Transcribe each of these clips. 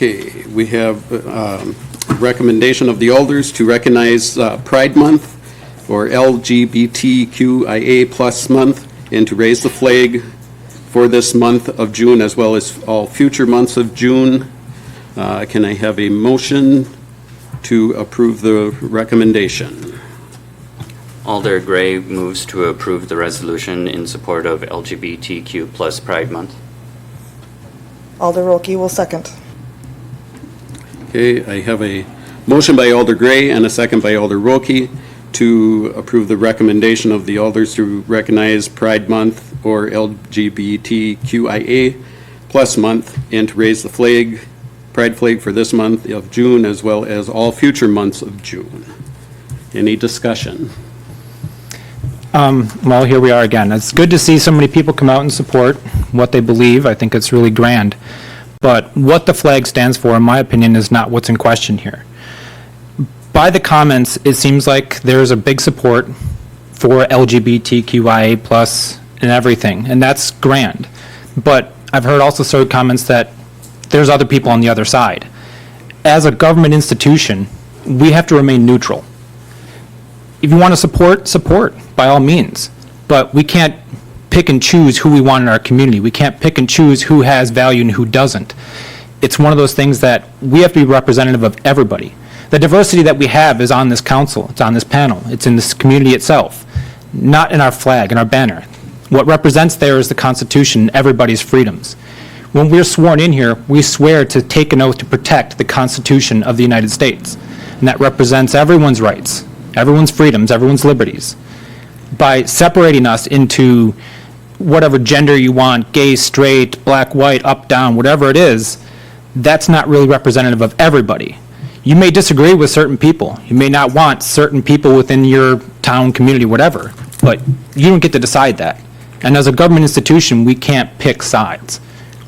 Okay, we have recommendation of the alders to recognize Pride Month or LGBTQIA plus month and to raise the flag for this month of June as well as all future months of June. Can I have a motion to approve the recommendation? Alder Gray moves to approve the resolution in support of LGBTQ plus Pride Month. Alder Rolke will second. Okay, I have a motion by Alder Gray and a second by Alder Rolke to approve the recommendation of the alders to recognize Pride Month or LGBTQIA plus month and to raise the flag, Pride flag for this month of June as well as all future months of June. Any discussion? Well, here we are again. It's good to see so many people come out and support what they believe. I think it's really grand. But what the flag stands for, in my opinion, is not what's in question here. By the comments, it seems like there's a big support for LGBTQIA plus and everything, and that's grand. But I've heard also certain comments that there's other people on the other side. As a government institution, we have to remain neutral. If you want to support, by all means. But we can't pick and choose who we want in our community. We can't pick and choose who has value and who doesn't. It's one of those things that we have to be representative of everybody. The diversity that we have is on this council, it's on this panel, it's in this community itself, not in our flag, in our banner. What represents there is the Constitution and everybody's freedoms. When we're sworn in here, we swear to take an oath to protect the Constitution of the United States. And that represents everyone's rights, everyone's freedoms, everyone's liberties. By separating us into whatever gender you want, gay, straight, black, white, up, down, whatever it is, that's not really representative of everybody. You may disagree with certain people. You may not want certain people within your town, community, whatever, but you don't get to decide that. And as a government institution, we can't pick sides.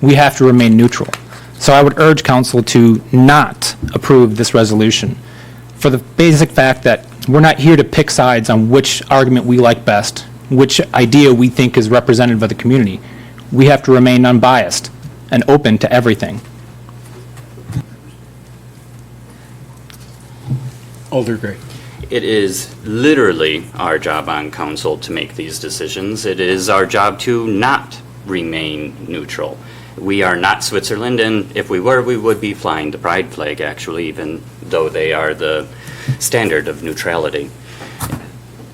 We have to remain neutral. So I would urge council to not approve this resolution for the basic fact that we're not here to pick sides on which argument we like best, which idea we think is representative of the community. We have to remain unbiased and open to everything. Alder Gray. It is literally our job on council to make these decisions. It is our job to not remain neutral. We are not Switzerland, and if we were, we would be flying the pride flag, actually, even though they are the standard of neutrality.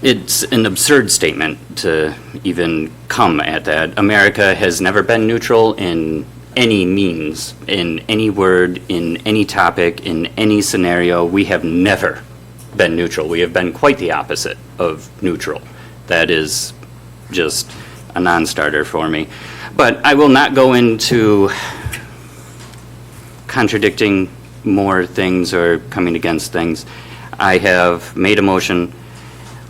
It's an absurd statement to even come at that. America has never been neutral in any means, in any word, in any topic, in any scenario. We have never been neutral. We have been quite the opposite of neutral. That is just a non-starter for me. But I will not go into contradicting more things or coming against things. I have made a motion.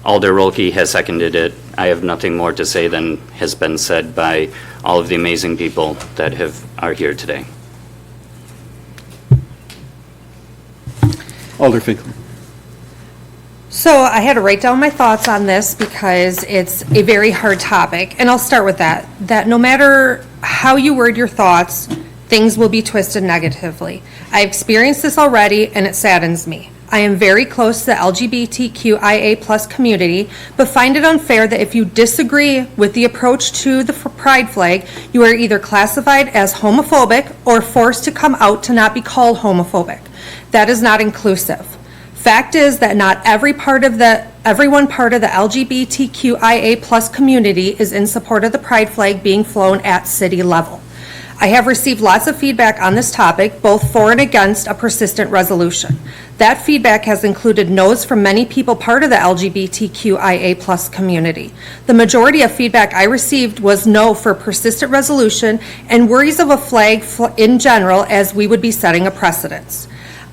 Alder Rolke has seconded it. I have nothing more to say than has been said by all of the amazing people that are here today. Alder Finkel. So I had to write down my thoughts on this because it's a very hard topic. And I'll start with that no matter how you word your thoughts, things will be twisted negatively. I experienced this already and it saddens me. I am very close to the LGBTQIA plus community, but find it unfair that if you disagree with the approach to the pride flag, you are either classified as homophobic or forced to come out to not be called homophobic. That is not inclusive. Fact is that not everyone part of the LGBTQIA plus community is in support of the pride flag being flown at city level. I have received lots of feedback on this topic, both for and against a persistent resolution. That feedback has included no's from many people part of the LGBTQIA plus community. The majority of feedback I received was no for persistent resolution and worries of a flag in general, as we would be setting a precedence.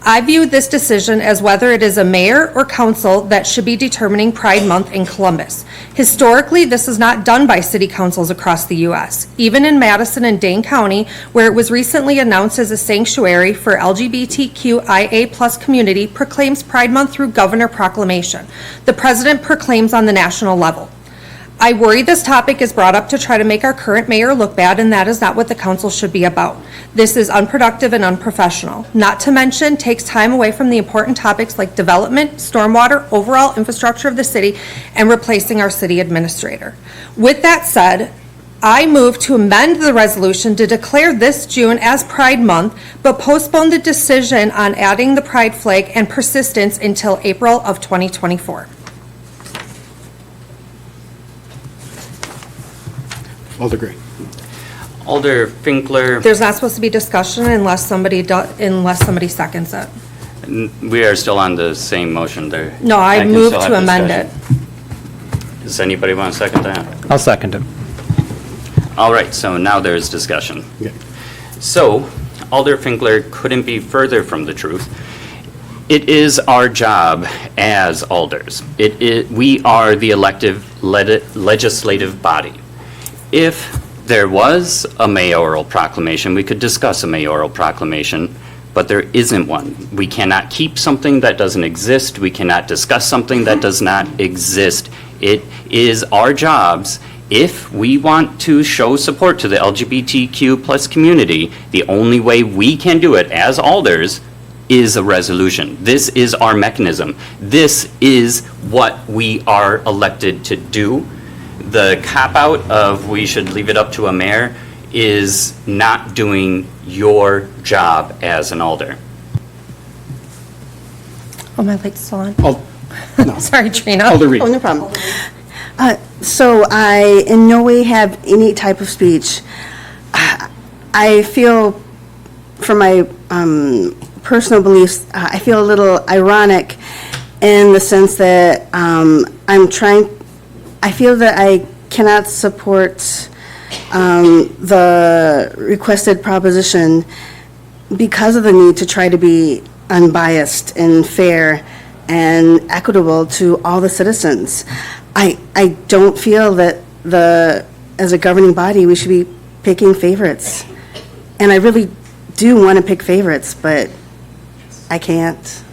I view this decision as whether it is a mayor or council that should be determining Pride Month in Columbus. Historically, this is not done by city councils across the U.S. Even in Madison and Dane County, where it was recently announced as a sanctuary for LGBTQIA plus community, proclaims Pride Month through governor proclamation. The president proclaims on the national level. I worry this topic is brought up to try to make our current mayor look bad, and that is not what the council should be about. This is unproductive and unprofessional. Not to mention, takes time away from the important topics like development, stormwater, overall infrastructure of the city, and replacing our city administrator. With that said, I move to amend the resolution to declare this June as Pride Month, but postpone the decision on adding the pride flag and persistence until April of 2024. Alder Gray. Alder Finkler, There's not supposed to be discussion unless somebody seconds it. we are still on the same motion there. No, I can move still have to amend it. discussion. Does anybody want to second that? I'll second it. All right, so now there's discussion. Okay. So, Alder Finkler couldn't be further from the truth. It is our job as alders. We are the elective legislative body. If there was a mayoral proclamation, we could discuss a mayoral proclamation, but there isn't one. We cannot keep something that doesn't exist. We cannot discuss something that does not exist. It is our jobs. If we want to show support to the LGBTQ plus community, the only way we can do it as alders is a resolution. This is our mechanism. This is what we are elected to do. The cop-out of we should leave it up to a mayor is not doing your job as an alder. Oh, my light's still on. No. Sorry, Trina. Alder Reed. Oh, no problem. So I in no way have any type of speech. I feel, from my personal beliefs, I feel a little ironic in the sense that I feel that I cannot support the requested proposition because of the need to try to be unbiased and fair and equitable to all the citizens. I don't feel that as a governing body, we should be picking favorites. And I really do want to pick favorites, but I can't.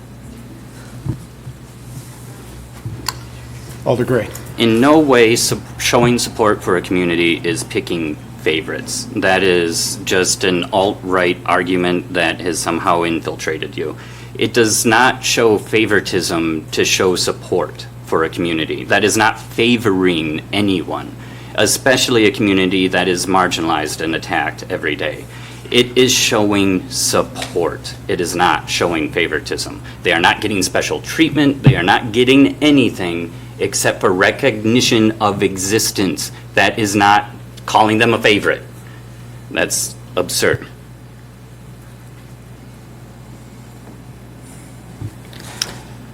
Alder Gray. In no way showing support for a community is picking favorites. That is just an alt-right argument that has somehow infiltrated you. It does not show favoritism to show support for a community. That is not favoring anyone, especially a community that is marginalized and attacked every day. It is showing support. It is not showing favoritism. They are not getting special treatment. They are not getting anything except for recognition of existence. That is not calling them a favorite. That's absurd.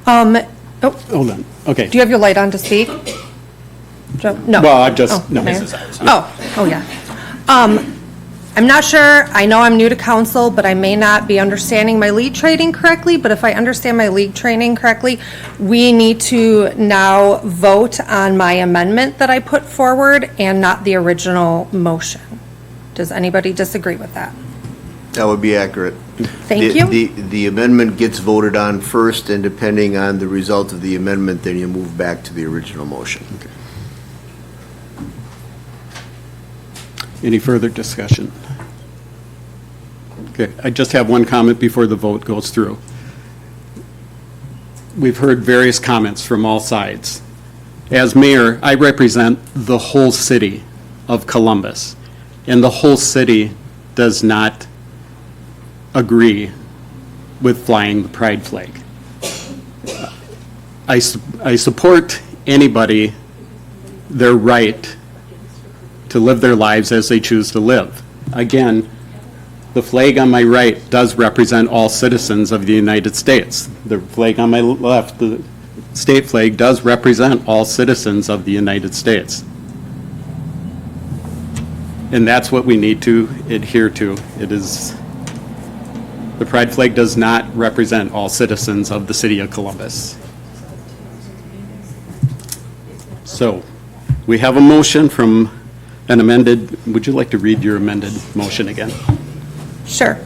Hold on. Okay. Do you have your light on to speak? Joe? No. Well, I've just, Oh, no. Mayor? Oh, yeah. I'm not sure, I know I'm new to council, but I may not be understanding my lead training correctly, but if I understand my lead training correctly, we need to now vote on my amendment that I put forward and not the original motion. Does anybody disagree with that? That would be accurate. Thank you. The amendment gets voted on first, and depending on the result of the amendment, then you move back to the original motion. Any further discussion? Okay, I just have one comment before the vote goes through. We've heard various comments from all sides. As mayor, I represent the whole city of Columbus, and the whole city does not agree with flying the pride flag. I support anybody, their right to live their lives as they choose to live. Again, the flag on my right does represent all citizens of the United States. The flag on my left, the state flag, does represent all citizens of the United States. And that's what we need to adhere to. It is, the pride flag does not represent all citizens of the city of Columbus. So, we have a motion from an amended, would you like to read your amended motion again? Sure.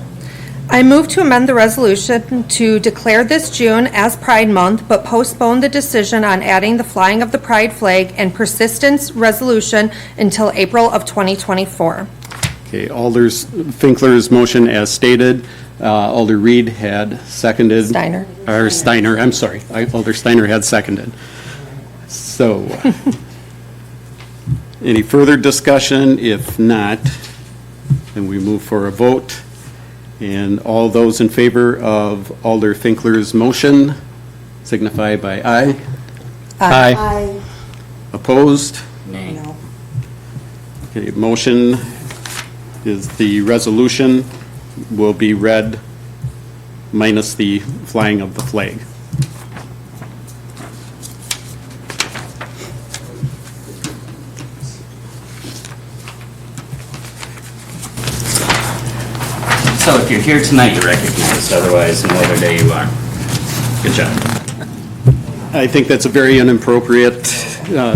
I move to amend the resolution to declare this June as Pride Month, but postpone the decision on adding the flying of the pride flag and persistence resolution until April of 2024. Okay, Alder Finkler's motion as stated. Alder Reed had seconded. Steiner. Or Steiner, I'm sorry. Alder Steiner had seconded. So, any further discussion? If not, then we move for a vote. And all those in favor of Alder Finkler's motion signify by aye. Aye. Opposed? Nay. Okay, motion is the resolution will be read minus the flying of the flag. So if you're here tonight, you're recognized, otherwise no other day you are. Good job. I think that's a very inappropriate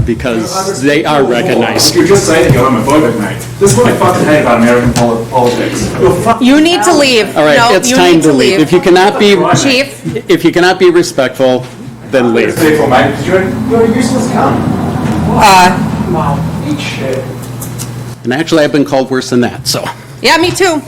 because they are recognized. You're just saying you're homophobic, mate. This is what I fucking hate about American politics. You need to leave. All right, No, it's you time need to leave. If you cannot be, Chief, if you cannot be respectful, then leave. It's people, mate, because you're a useless cunt. Wow. Eat shit. And actually, I've been called worse than that, so. yeah, me too.